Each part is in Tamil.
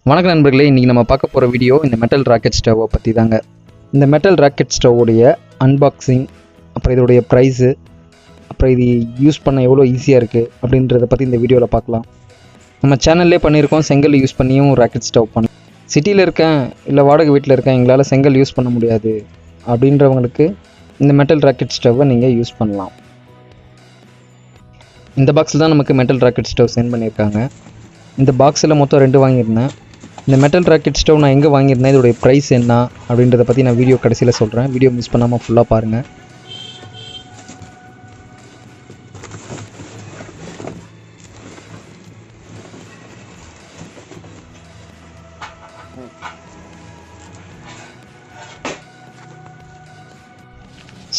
வணக்கம் நண்பர்களே, இன்றைக்கி நம்ம பார்க்க போகிற வீடியோ இந்த மெட்டல் ராக்கெட் ஸ்டவ்வை பற்றி தாங்க. இந்த மெட்டல் ராக்கெட் ஸ்டவ்வுடைய அன்பாக்சிங், அப்புறம் இதோடைய ப்ரைஸு, அப்புறம் இது யூஸ் பண்ண எவ்வளோ ஈஸியாக இருக்குது அப்படின்றத பற்றி இந்த வீடியோவில் பார்க்கலாம். நம்ம சேனல்லே பண்ணியிருக்கோம், செங்கல் யூஸ் பண்ணியும் ராக்கெட் ஸ்டவ் பண்ணலாம். சிட்டியில் இருக்கேன் இல்லை வாடகை வீட்டில் இருக்கேன், எங்களால் செங்கல் யூஸ் பண்ண முடியாது அப்படின்றவங்களுக்கு இந்த மெட்டல் ராக்கெட் ஸ்டவ்வை நீங்கள் யூஸ் பண்ணலாம். இந்த பாக்ஸில் தான் நமக்கு மெட்டல் ராக்கெட் ஸ்டவ் சென்ட் பண்ணியிருக்காங்க. இந்த பாக்ஸில் மொத்தம் 2 வாங்கியிருந்தேன். இந்த மெட்டல் ராக்கெட் ஸ்டவ் நான் எங்கே வாங்கியிருந்தேன், இதோடைய ப்ரைஸ் என்ன அப்படின்றத பற்றி நான் வீடியோ கடைசியில் சொல்கிறேன். வீடியோ மிஸ் பண்ணாமல் ஃபுல்லாக பாருங்கள்.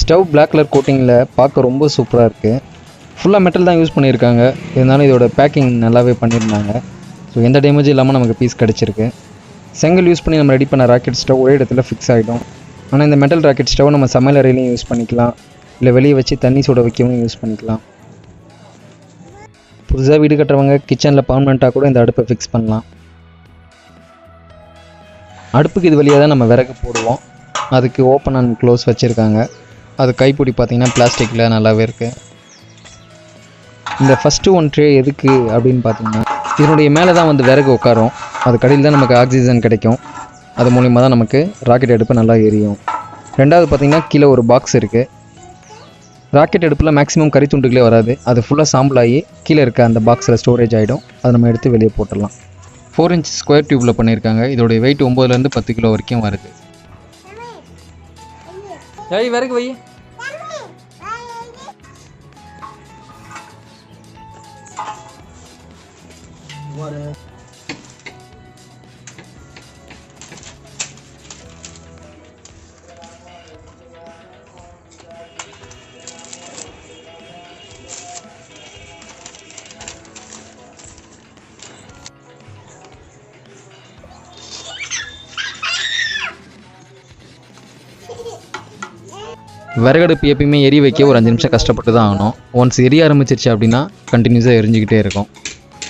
ஸ்டவ் பிளாக் கலர் கோட்டிங்கில் பார்க்க ரொம்ப சூப்பராக இருக்குது. ஃபுல்லாக மெட்டல் தான் யூஸ் பண்ணியிருக்காங்க, இருந்தாலும் இதோட பேக்கிங் நல்லாவே பண்ணியிருந்தாங்க. ஸோ எந்த டேமேஜும் இல்லாமல் நமக்கு பீஸ் கிடச்சிருக்கு. செங்கல் யூஸ் பண்ணி நம்ம ரெடி பண்ண ராக்கெட் ஸ்டவ் ஒரே இடத்துல ஃபிக்ஸ் ஆகிடும். ஆனால் இந்த மெட்டல் ராக்கெட் ஸ்டவ் நம்ம சமையல் அறையிலையும் யூஸ் பண்ணிக்கலாம், இல்லை வெளியே வச்சு தண்ணி சுட வைக்கவும் யூஸ் பண்ணிக்கலாம். புதுசாக வீடு கட்டுறவங்க கிச்சனில் பர்மனெண்ட்டாக கூட இந்த அடுப்பை ஃபிக்ஸ் பண்ணலாம். அடுப்புக்கு இது வழியாக தான் நம்ம விறகு போடுவோம். அதுக்கு ஓப்பன் அண்ட் க்ளோஸ் வச்சுருக்காங்க. அது கைப்பிடி பார்த்திங்கன்னா பிளாஸ்டிக்கில் நல்லாவே இருக்குது. இந்த ஃபஸ்ட்டு ஒன் ட்ரே எதுக்கு அப்படின்னு பார்த்தீங்கன்னா, இதனுடைய மேலே தான் வந்து விறகு உட்காரும். அது கடையில் தான் நமக்கு ஆக்சிஜன் கிடைக்கும். அது மூலிமா தான் நமக்கு ராக்கெட் அடுப்பு நல்லா எரியும். ரெண்டாவது பார்த்திங்கன்னா, கீழே ஒரு பாக்ஸ் இருக்குது. ராக்கெட் அடுப்பில் மேக்ஸிமம் கறி துண்டுகளே வராது. அது ஃபுல்லாக சாம்பிளாகி கீழே இருக்க அந்த பாக்ஸில் ஸ்டோரேஜ் ஆகிடும். அதை நம்ம எடுத்து வெளியே போட்டுடலாம். 4 inch ஸ்கொயர் டியூப்பில் பண்ணியிருக்காங்க. இதோடைய வெயிட் 9லேருந்து 10 கிலோ வரைக்கும் வருது. விறகு வை. விறகடுப்பு எப்பயுமே எரி வைக்க ஒரு 5 நிமிஷம் கஷ்டப்பட்டு தான் ஆகணும். ஒன்ஸ் எரிய ஆரம்பிச்சிருச்சு அப்படின்னா கண்டினியூஸாக எரிஞ்சிக்கிட்டே இருக்கும்.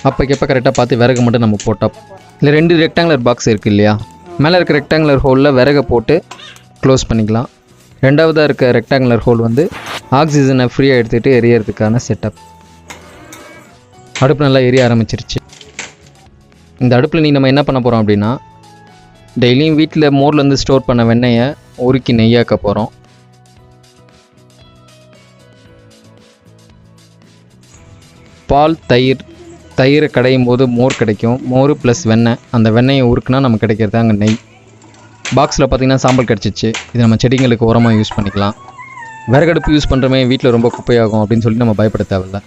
அப்போக்கப்போ கரெக்டாக பார்த்து விறகு மட்டும் நம்ம போட்டால் இல்லை 2 ரெக்டாங்குலர் பாக்ஸ் இருக்குது இல்லையா, மேலே இருக்க ரெக்டாங்குலர் ஹோலில் விறகை போட்டு க்ளோஸ் பண்ணிக்கலாம். ரெண்டாவதாக இருக்க ரெக்டாங்குலர் ஹோல் வந்து ஆக்சிஜனை ஃப்ரீயாக எடுத்துகிட்டு எரியறதுக்கான செட்டப். அடுப்பு நல்லா எரிய ஆரம்பிச்சிருச்சு. இந்த அடுப்பில் நம்ம என்ன பண்ண போகிறோம் அப்படின்னா, டெய்லியும் வீட்டில் மோர்லேருந்து ஸ்டோர் பண்ண வெண்ணெயை உருக்கி நெய்யாக்க போகிறோம். பால், தயிரை கடையும் போது மோர் கிடைக்கும். மோர் ப்ளஸ் வெண்ணெய், அந்த வெண்ணெயை உருக்குனா நமக்கு கிடைக்கிறது அங்கே நெய். பாக்ஸில் பார்த்திங்கன்னா சாம்பல் கிடச்சிச்சு. இது நம்ம செடிங்களுக்கு உரமாக யூஸ் பண்ணிக்கலாம். விறகடுப்பு யூஸ் பண்ணுறமே வீட்டில் ரொம்ப குப்பையாகும் அப்படின்னு சொல்லி நம்ம பயப்பட தேவையில்லை.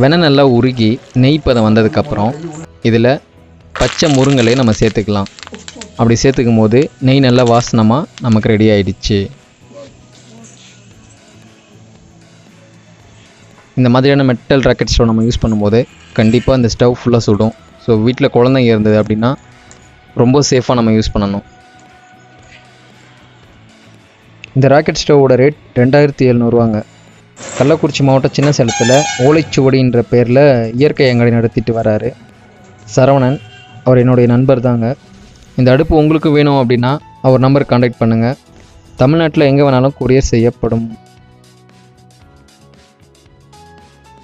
வெண்ணெய் நல்லா உருகி நெய் பதம் வந்ததுக்கப்புறம் இதில் பச்சை முருங்கலை நம்ம சேர்த்துக்கலாம். அப்படி சேர்த்துக்கும் போது நெய் நல்லா வாசனமாக நமக்கு ரெடி ஆகிடுச்சு. இந்த மாதிரியான மெட்டல் ராக்கெட் ஸ்டவ் நம்ம யூஸ் பண்ணும்போது கண்டிப்பாக இந்த ஸ்டவ் ஃபுல்லாக சுடும். ஸோ வீட்டில் குழந்தைங்க இருந்தது அப்படின்னா ரொம்ப சேஃபாக நம்ம யூஸ் பண்ணணும். இந்த ராக்கெட் ஸ்டவோட ரேட் 2700 ரூபாங்க. கள்ளக்குறிச்சி மாவட்டம் சின்ன சேலத்தில் ஓலைச்சுவடின்ற பேரில் இயற்கை அங்காடி நடத்திட்டு வராரு சரவணன். அவர் என்னுடைய நண்பர் தாங்க. இந்த அடுப்பு உங்களுக்கு வேணும் அப்படின்னா அவர் நம்பருக்கு கான்டாக்ட் பண்ணுங்கள். தமிழ்நாட்டில் எங்கே வேணாலும் கொரியர் செய்யப்படும்.